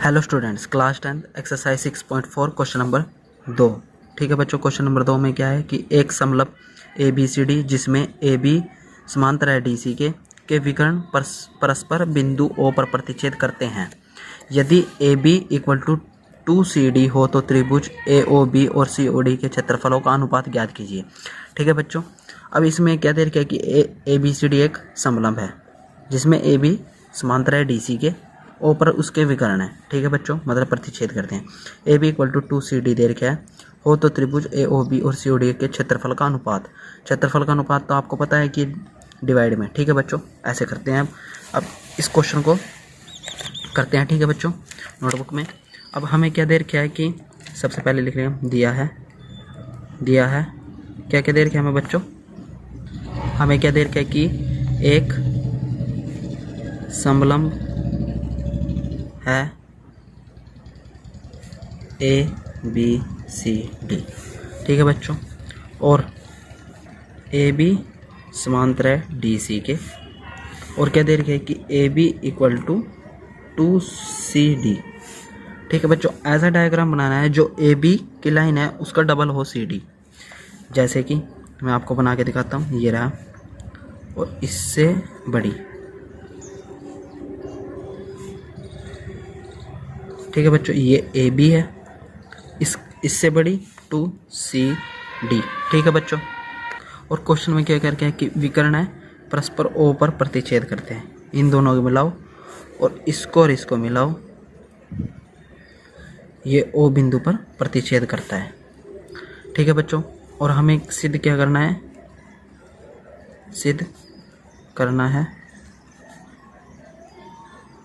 Hello students, class 10 exercise 6.4 question number 2। ठीक है बच्चों, क्वेश्चन नंबर 2 में क्या है कि एक समलंब ए बी सी डी जिसमें ए बी समांतर है डी सी के विकर्ण परस्पर बिंदु ओ पर प्रतिच्छेद करते हैं। यदि ए बी इक्वल टू 2CD हो तो त्रिभुज ए ओ बी और सी ओ डी के क्षेत्रफलों का अनुपात ज्ञात कीजिए। ठीक है बच्चों, अब इसमें क्या दे रखा है कि ए बी सी डी एक समलंब है जिसमें ए बी समांतर है डी सी के, ओ पर उसके विकर्ण है। ठीक है बच्चों, मतलब प्रतिच्छेद करते हैं। A B equal to 2CD दे रखा है हो तो त्रिभुज ए ओ बी और सी ओ डी के क्षेत्रफल का अनुपात। क्षेत्रफल का अनुपात तो आपको पता है कि डिवाइड में। ठीक है बच्चों, ऐसे करते हैं। अब इस क्वेश्चन को करते हैं। ठीक है बच्चों, नोटबुक में अब हमें क्या दे रखा है कि सबसे पहले लिख रहे हैं दिया है क्या क्या दे रखा है हमें बच्चों, हमें क्या दे रखा है कि एक समलंब है ए बी सी डी। ठीक है बच्चों, और ए बी समांतर है डी सी के, और क्या दे रखा है कि ए बी इक्वल टू 2CD। ठीक है बच्चों, ऐसा डायग्राम बनाना है जो ए बी की लाइन है उसका डबल हो सी डी। जैसे कि मैं आपको बना के दिखाता हूँ, ये रहा और इससे बड़ी। ठीक है बच्चों, ये ए बी है, इससे बड़ी 2CD। ठीक है बच्चों, और क्वेश्चन में क्या करके है कि विकर्ण है परस्पर ओ पर प्रतिच्छेद करते हैं। इन दोनों को मिलाओ और इसको मिलाओ, ये ओ बिंदु पर प्रतिच्छेद करता है। ठीक है बच्चों, और हमें सिद्ध क्या करना है, सिद्ध करना है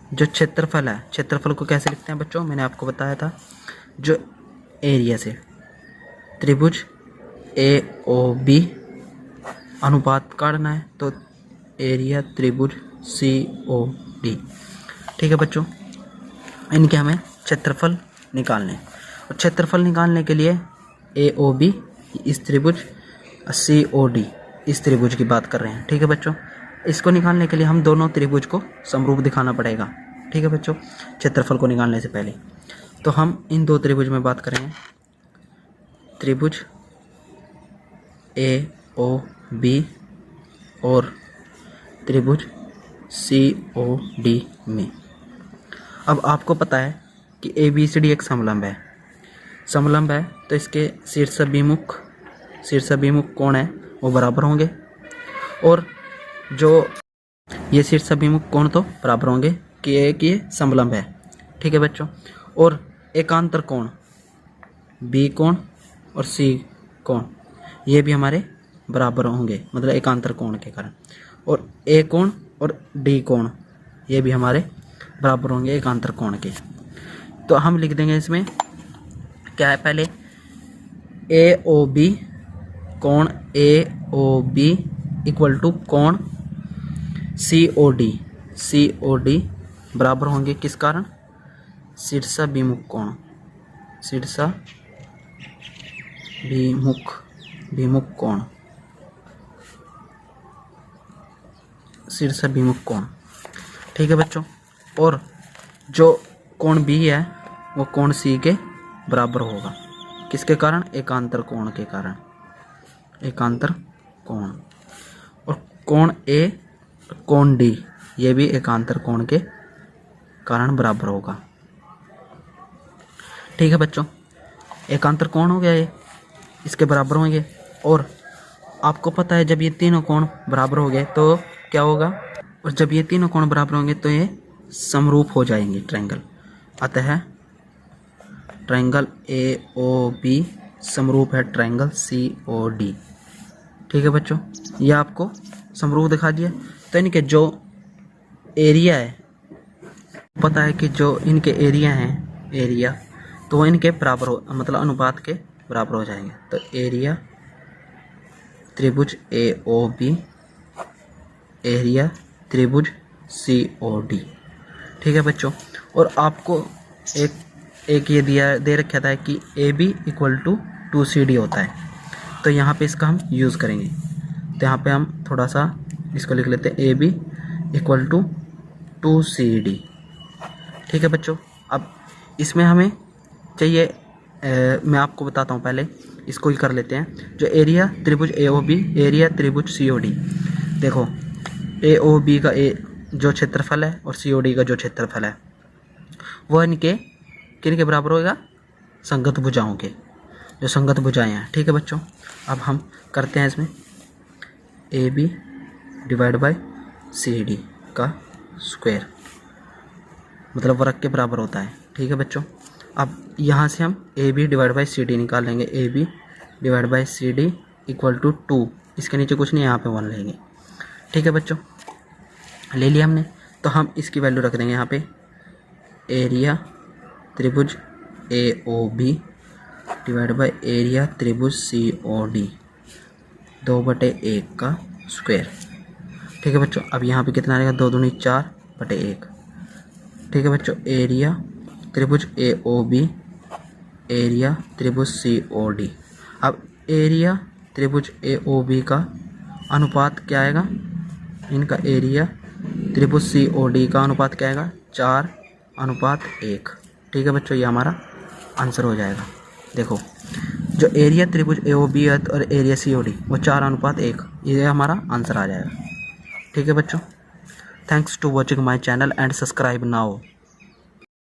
जो क्षेत्रफल है। क्षेत्रफल को कैसे लिखते हैं बच्चों, मैंने आपको बताया था, जो एरिया से त्रिभुज ए ओ बी अनुपात काटना है तो एरिया त्रिभुज सी ओ डी। ठीक है बच्चों, इनके हमें क्षेत्रफल निकालने, और क्षेत्रफल निकालने के लिए ए ओ बी इस त्रिभुज, सी ओ डी इस त्रिभुज की बात कर रहे हैं। ठीक है बच्चों, इसको निकालने के लिए हम दोनों त्रिभुज को समरूप दिखाना पड़ेगा। ठीक है बच्चों, क्षेत्रफल को निकालने से पहले तो हम इन दो त्रिभुज में बात करेंगे, त्रिभुज ए ओ बी और त्रिभुज सी ओ डी में। अब आपको पता है कि ए बी सी डी एक समलंब है तो इसके शीर्ष अभिमुख कोण है वो बराबर होंगे, और जो ये शीर्ष अभिमुख कोण तो बराबर होंगे कि ये समलंब है। ठीक है बच्चों, और एकांतर कोण बी कोण और सी कोण ये भी हमारे बराबर होंगे, मतलब एकांतर कोण के कारण, और ए कोण और डी कोण ये भी हमारे बराबर होंगे एकांतर कोण के। तो हम लिख देंगे इसमें क्या है, पहले ए ओ बी कोण ए ओ बी इक्वल टू कोण सी ओ डी बराबर होंगे किस कारण, शीर्षाभिमुख कोण, शीर्षाभिमुख कोण। ठीक है बच्चों, और जो कोण बी है वो कोण सी के बराबर होगा, किसके कारण, एकांतर कोण के कारण, एकांतर कोण। और कोण ए कोण डी ये भी एकांतर कोण के कारण बराबर होगा। ठीक है बच्चों, एकांतर कोण हो गया ये, इसके बराबर होंगे। और आपको पता है जब ये तीनों कोण बराबर हो गए तो क्या होगा, और जब ये तीनों कोण बराबर होंगे तो ये समरूप हो जाएंगे ट्रायंगल। अतः ट्रायंगल ए ओ बी समरूप है ट्रायंगल सी ओ डी। ठीक है बच्चों, ये आपको समरूप दिखा दिया। तो इनके जो एरिया है, पता है कि जो इनके एरिया हैं, एरिया तो वो इनके बराबर हो, मतलब अनुपात के बराबर हो जाएंगे। तो एरिया त्रिभुज ए ओ बी, एरिया त्रिभुज सी ओ डी। ठीक है बच्चों, और आपको एक ये दे रखा था कि ए बी इक्वल टू 2CD होता है, तो यहाँ पे इसका हम यूज़ करेंगे। तो यहाँ पे हम थोड़ा सा इसको लिख लेते हैं, A B equal to 2CD। ठीक है बच्चों, अब इसमें हमें चाहिए मैं आपको बताता हूँ, पहले इसको ही कर लेते हैं। जो एरिया त्रिभुज AOB, एरिया त्रिभुज COD, देखो AOB का जो क्षेत्रफल है और COD का जो क्षेत्रफल है वो इनके किन के बराबर होगा, संगत भुजाओं के, जो संगत भुजाएं हैं। ठीक है बच्चों, अब हम करते हैं इसमें AB डिवाइड बाय CD का स्क्वायर, मतलब वर्ग के बराबर होता है। ठीक है बच्चों, अब यहाँ से हम AB डिवाइड बाई CD निकाल लेंगे। AB divide by CD equal to 2, इसके नीचे कुछ नहीं, यहाँ पे 1 लेंगे। ठीक है बच्चों, ले लिया हमने, तो हम इसकी वैल्यू रख देंगे यहाँ पे, एरिया त्रिभुज AOB डिवाइड बाई एरिया त्रिभुज COD 2/1 का स्क्वायर। ठीक है बच्चों, अब यहाँ पे कितना रहेगा, 2 दूनी 4/1। ठीक है बच्चों, एरिया त्रिभुज AOB एरिया त्रिभुज COD। अब एरिया त्रिभुज AOB का अनुपात क्या आएगा, इनका एरिया त्रिभुज COD का अनुपात क्या आएगा, 4:1। ठीक है बच्चों, ये हमारा आंसर हो जाएगा। देखो जो एरिया त्रिभुज AOB है और एरिया COD वो 4:1, ये हमारा आंसर आ जाएगा। ठीक है बच्चों, thanks to watching my channel and subscribe now.